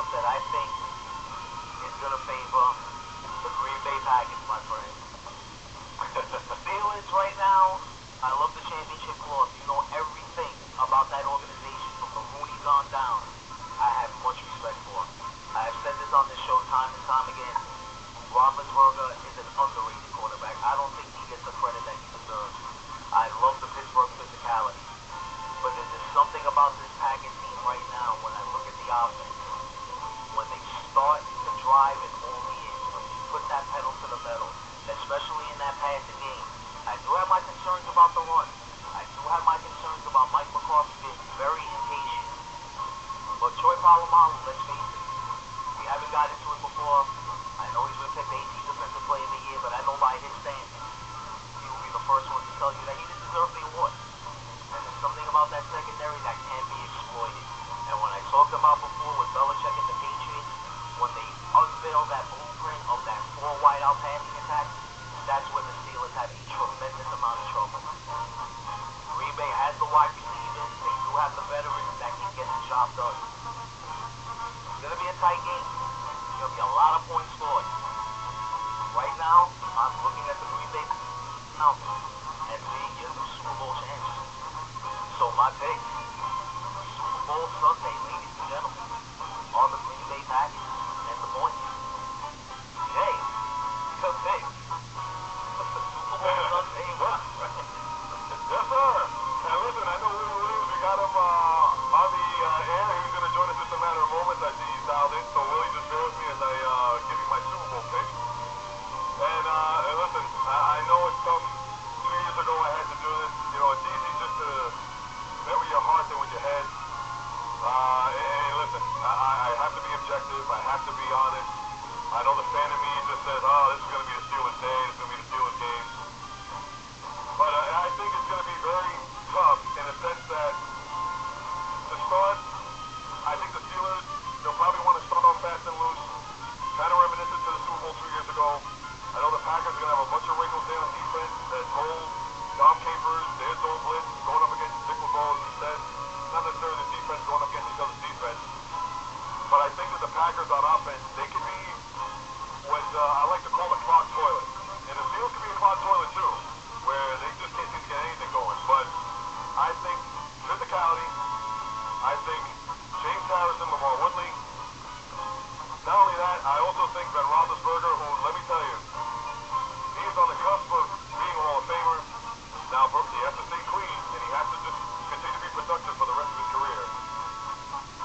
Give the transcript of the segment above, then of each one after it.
matchup that I think is going to favor the Green Bay Packers, my friend. Steelers right now, I love the championship clause. You know everything about that organization from the Rooney's on down. I have much respect for. I have said this on this show time and time again. Roethlisberger is an underrated quarterback. I don't think he gets the credit that he deserves. I love the Pittsburgh physicality. But there's just something about this Packers team right now when I look at the offense. When they start to drive in all the ends, when they put that pedal to the metal, especially in that passing game. I do have my concerns about the run. I do have my concerns about Mike McCarthy being very impatient. But Troy Polamalu, let's face it, we haven't got into it before. I know he's been picked 18th Defensive Player of the Year, but I know by his standards, he will be the first one to tell you that he didn't deserve the award. And there's something about that secondary that can't be exploited. And when I talked about before with Belichick and the Patriots, when they unveiled that blueprint of that four wideout passing attack, that's where the Steelers have a tremendous amount of trouble. Green Bay has the wide receivers. They do have the veterans that can get the job done. It's going to be a tight game. There's going to be a lot of points scored. Right now, I'm looking at the Green Bay now and being your new Super Bowl champs. So my pick, Super Bowl Sunday, ladies and gentlemen, are the Green Bay Packers and the points. Jay, your pick. Super Bowl Sunday. Yes, sir. And listen, I know Willie Williams, we got him on the air. He's going to join us in just a matter of moments. I see he's dialed in. So Willie, just bear with me as I give you my Super Bowl pick. And listen, I know it's some 2 years ago I had to do this. You know, it's easy just to bet with your heart than with your head. And listen, I have to be objective. I have to be honest. I know the fan in me just says, oh, this is going to be the Steelers' day. This is going to be the Steelers' game. But I think it's going to be very tough in the sense that to start, I think the Steelers, they'll probably want to start off fast and loose, kind of reminiscent to the Super Bowl 2 years ago. I know the Packers are going to have a bunch of wrinkles there on defense that hold Dom Capers, their zone blitz, going up against Dick LeBeau, as you said. Not necessarily the defense going up against each other's defense. But I think that the Packers on offense, they can be what I like to call the clogged toilet. And the Steelers can be a clogged toilet too, where they just can't seem to get anything going. But I think physicality, I think James Harrison, LeVar Woodley. Not only that, I also think that Roethlisberger, who, let me tell you, he is on the cusp of being a Hall of Famer. Now, he has to stay clean, and he has to just continue to be productive for the rest of his career.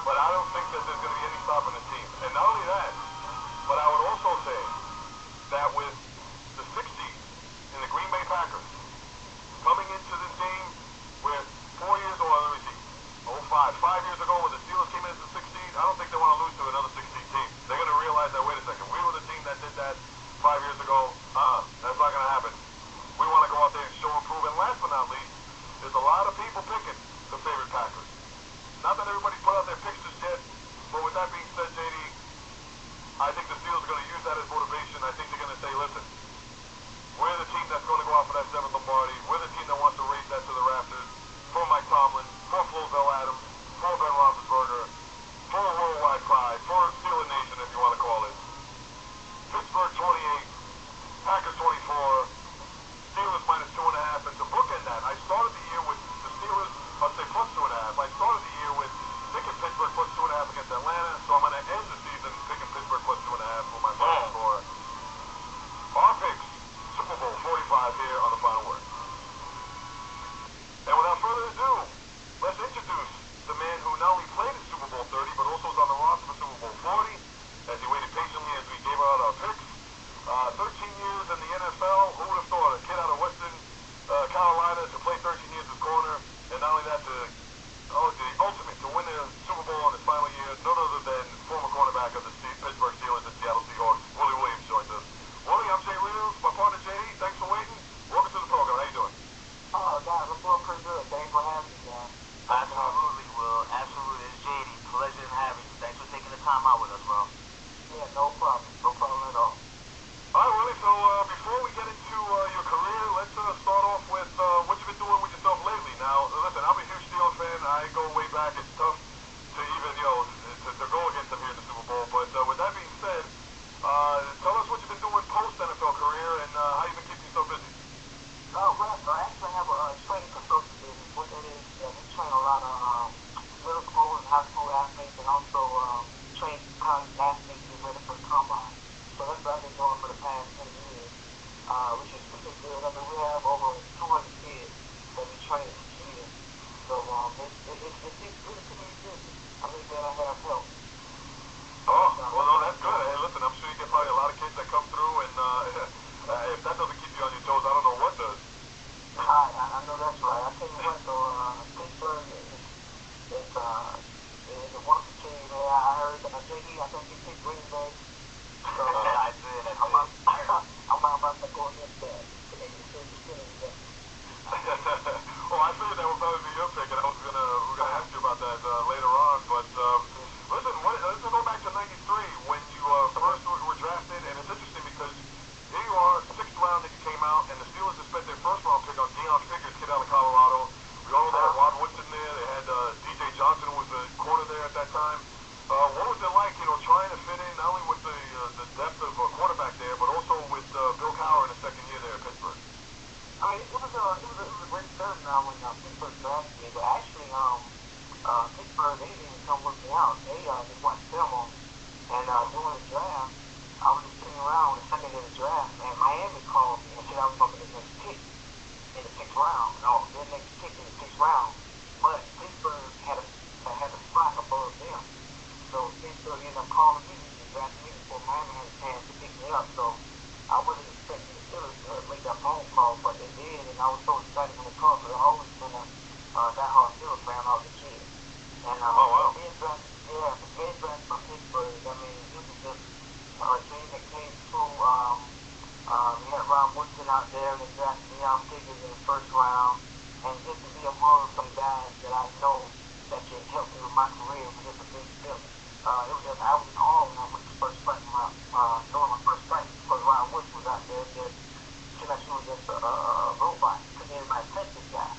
But I don't think that there's going to be any stopping this team. And not only that, but I would also say that with the 60 in the Green Bay Packers coming into this game with 4 years, or let me see, 5 years ago when the Steelers came into the train college athletes to get ready for the combine. So that's what I've been doing for the past 10 years, which is good. I mean, we have over 200 kids that we train each year. So it's really keeping me busy. I'm really glad I have help. Oh, well, no, that's good. Hey, listen, I'm sure you get probably a lot of kids that come through, and if that doesn't keep you on your toes, I don't know what does. I know that's right. I tell you what, though, Pittsburgh is a wonderful team. I heard that J.D. I think he picked Green Bay. So I did. I'm about to go against that. Well, I figured that would probably be your pick, and we're gonna ask you about that later on. But listen, let's go back to '93 when you first were drafted, and it's interesting because here you are, 6th round that you came out, and the Steelers had spent their 1st round pick on Deion Figures, kid out of Colorado. We all know they had Rod Woodson there. They had DJ Johnson, who was the corner there at that time. What was it like, trying to fit in not only with the depth of quarterback there, but also with Bill Cowher in his 2nd year there at Pittsburgh? I mean, it was a great turn now when Pittsburgh drafted me. But actually, Pittsburgh, they didn't even come work me out. They just watched film on me. And during the draft, I was just sitting around the second day of the draft, and Miami called me and said I was going to be the next pick in the 6th round. No, their next pick in the 6th round. But Pittsburgh had a spot above them. So Pittsburgh ended up calling me and drafting me before Miami had a chance to pick me up. So I wasn't expecting the Steelers to make that phone call, but they did, and I was so excited when they called, because I've always been a diehard Steelers fan all the kid. And being drafted from Pittsburgh, I mean, it was just a team that came through. We had Ron Woodson out there, and they drafted Deion Figures in the 1st round, and just to be among some guys that I know that can help me with my career was just a big deal. It was just, I was in awe when I went to first fight during my first fight, because Ron Woodson was out there, just seemed like he was just a robot. Couldn't anybody touch this guy.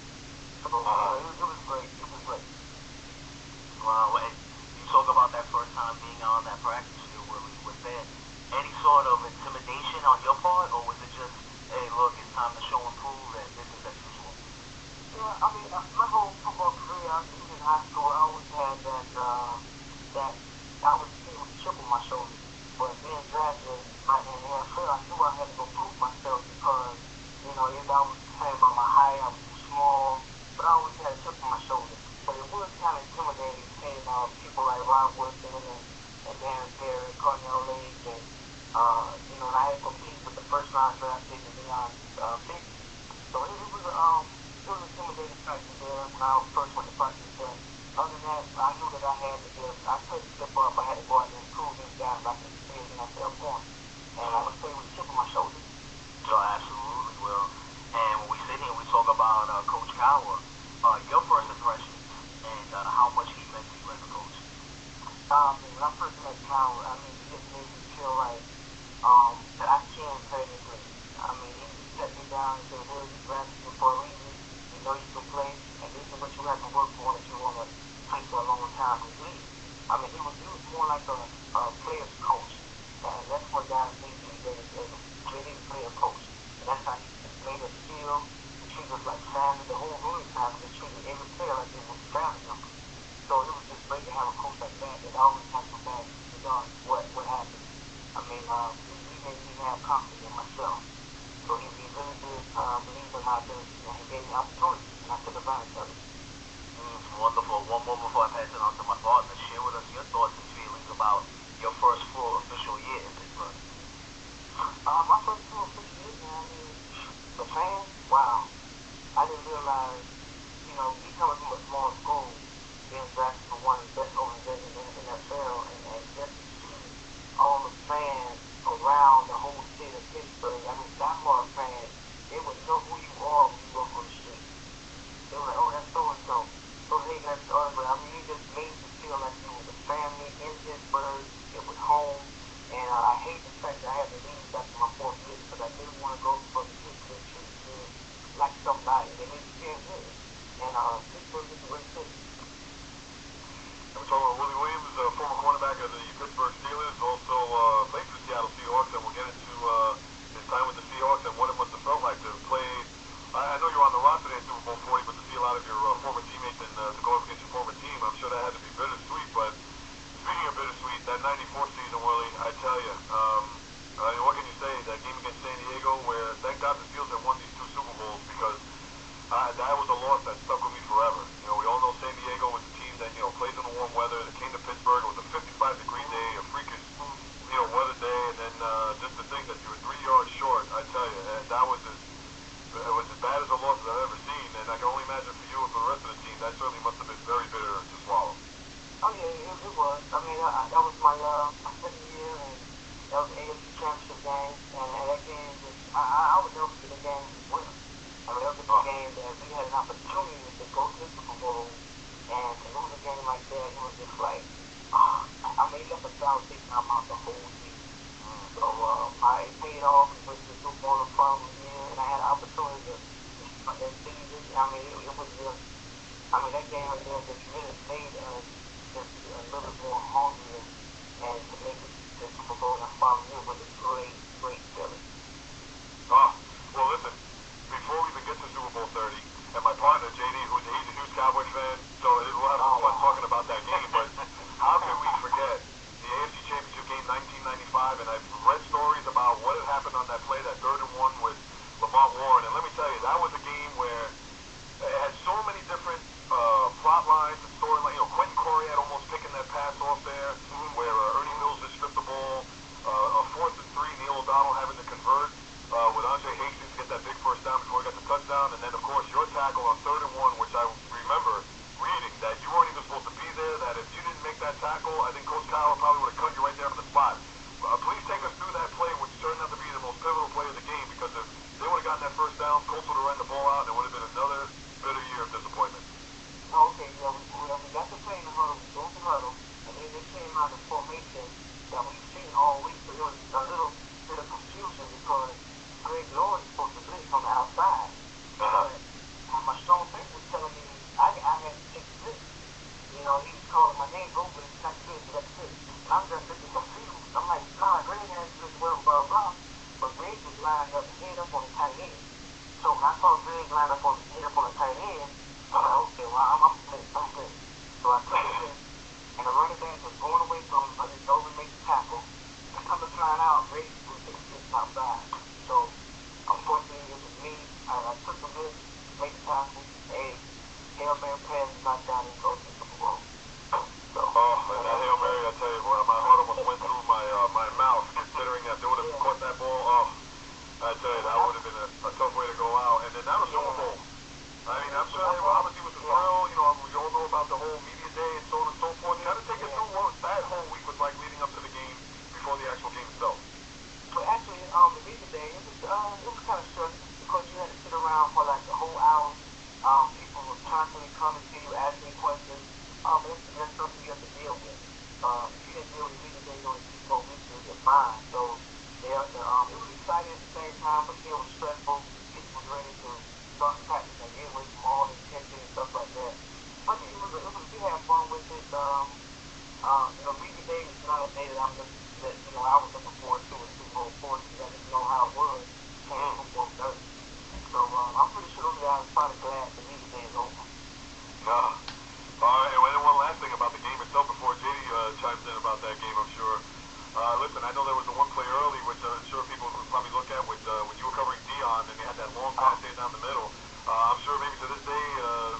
So it was great. It was great. Wow, and you talk about that first time being on that practice field, Willie. Was there any sort of intimidation on your part, or was it just, hey, look, it's time to show and prove, and business as usual? Yeah, I mean, my whole football career, even in high school, I always had that I was a chip on my shoulder. But being drafted right in the NFL, I knew I had to go prove myself because, even though I was saying about my height, I was too small, but I always had a chip on my shoulder. But it was kind of intimidating seeing people like Ron Woodson and Darren Perry, Cornell Lake, and I had to compete with the 1st round draft pick of Deion Figures. So it was an intimidating factor there when I first went to practice. But other than that, I knew that I couldn't step up. I had to go out there and prove these guys I could see in NFL form. And I was playing with a chip on my shoulder. So absolutely, Will. And when we sit here, we talk about Coach Cowher, your first impressions, and how much he meant to you as a coach. When I first met Cowher, it just made me feel like that I can play this league. He set me down and said, "Will, you drafted you for a reason. You know you can play, and this is what you have to work for if you want to play for a long time in the league." He was more like a player's coach. And that's what guys need these days, is a player coach. And that's how he made us feel. He treated us like family. The whole Willie family, they treated every player like they was family members. So it was just great to have a coach like that always has some back regardless what happened. He made me have confidence in myself. So he really did believe in my ability, and he gave me opportunity, and I took advantage of it. Wonderful. One more before I pass it on to my partner. Share with us your thoughts and feelings about your first full official year in Pittsburgh. My first full official year, the fans, wow. I didn't realize, me coming from a small school, being drafted for one of the best organizations in the NFL, and just to see all the fans around the whole city of Pittsburgh, diehard fans, they would know who you are when you walk on the street. They were like, "Oh, that's so-and-so. So, hey, that's the other." It just made me feel like it was a family in Pittsburgh. It was home. And I hate the fact that I had to leave after my 4th year because I didn't want to go for the kids to treat me like somebody. They made me feel good. And Pittsburgh is a great city. And we're talking about Willie Williams, former cornerback of the Pittsburgh Steelers, also played for the Seattle Seahawks, and we'll get into his time with the Seahawks and what it must have felt like to play. I know you're on the roster there in Super Bowl 40, but to see a lot of your former teammates and to go up against your former team, I'm sure that had to be bittersweet. But speaking of that 94 season, Willie, I tell you, what can you say? That game against San Diego, where thank God the Steelers had won these 2 Super Bowls, because that was a loss that stuck with me forever. You know, we all know San Diego was a team that, you know, plays in the warm weather. They came to Pittsburgh. It was a 55-degree day, a freakish, you know, weather day, and then just to think that you were 3 yards short, I tell you, that was as bad as a loss as I've ever seen. And I can only imagine for you and for the rest of the team, that certainly must have been very bitter to swallow. Oh yeah, it was. I mean, that was my second year, and that was the AFC Championship game, and that game just, I would never forget the game as well. I mean, that was a game that we had an opportunity to go to the Super Bowl, and to lose a game like that, it was just like, I mean, it left a sour taste in my mouth the whole season. So I paid off and went to the Super Bowl the following year, and I had an opportunity to start that season. I mean, it was just, I mean, that game right there just really made us just a little more hungry, and to make it to the Super Bowl the following year was a great, great feeling. Well, listen, before we even get to Super Bowl 30, and my partner, J.D., he's a huge Cowboys fan, so we'll have some fun talking about that game, but how can we forget the AFC Championship game 1995, and I've read stories about what had happened on that play, that 3rd and 1 with Lamont Warren, and let me tell you, that was a game where it had so many different plot lines and storyline. You know, Quentin Corey had almost picking that pass off there, where Ernie Mills just stripped the ball, a 4th and 3, Neil O'Donnell having to convert with Andre Hastings to get that big first down before he got the touchdown, and then of course your tackle on 3rd and 1, which I remember reading that you weren't even supposed to be there, that if you didn't make that tackle, I think Coach Kyle probably would have cut you right there on the spot. Please take us through that play, which turned out to be the most pivotal play of the game, because if they would have gotten that first down, Colts would have run the ball out, and it would have been another bitter year of disappointment. Okay, yeah, we got to play in the huddle, we broke the huddle, and then they came out of formation that we've seen all week, so there was a little bit of confusion because Greg Lord is supposed to blitz from the outside. But my strong friend was telling me I had to take the blitz. You know, he was calling my name, go blitz, not blitz, that's blitz. And I'm just looking confused. I'm like, nah, Greg has this well, blah, blah. But Greg was lined up head up on the tight end. So when I saw Greg lined up on head up on the tight end, I'm like, okay, well, I'm blitz. So I took the blitz, and the running back was going away from him. I just over make the tackle. I come to flying out, Greg was taking the blitz outside. So unfortunately, it was me. I took the blitz, made the tackle. Hey, Hail Mary pass is not down and go to the Super Bowl. So, and that Hail Mary, I tell you, boy, my heart almost went through my mouth, considering that they would have caught that ball. I tell you, that would have been a tough way to go out. And then that was Super Bowl. I mean, I'm sure they obviously was a thrill. You know, we all know about the whole media day and so on and so forth. Kind of take us through what that whole week was like leading up to the game before the actual game itself. But actually, the media day, it was kind of stressful because you had to sit around for like the whole hour. People were constantly coming to you, asking questions. That's something you have to deal with. If you didn't deal with the media day, you go into your mind. So it was exciting at the same time, but still was stressful. People was ready to start practice and get away from all the tension and stuff like that. But we had fun with it. Media day was not a day that I was looking forward to it. Super Bowl 40, because I didn't know how it was. And Super Bowl 30. So I'm pretty sure those guys are probably glad the media day is over. All right, and then one last thing about the game itself before J.D. chimes in about that game, I'm sure. Listen, I know there was the one play early, which I'm sure people would probably look at with when you were covering Dion, and they had that long pass there down the middle. I'm sure maybe to this day,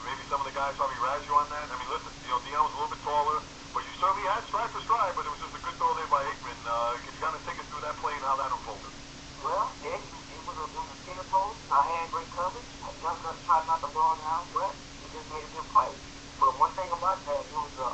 maybe some of the guys probably razz you on that. I mean, listen, you know, Dion was a little bit taller, but you certainly had stride for stride, but it was just a good throw there by Aikman. Can you kind of take us through that play and how that unfolded? Well, yeah, it was a skinner post. I had great coverage. I tried not to blow it out, but it just made a good play. But one thing about that, it was a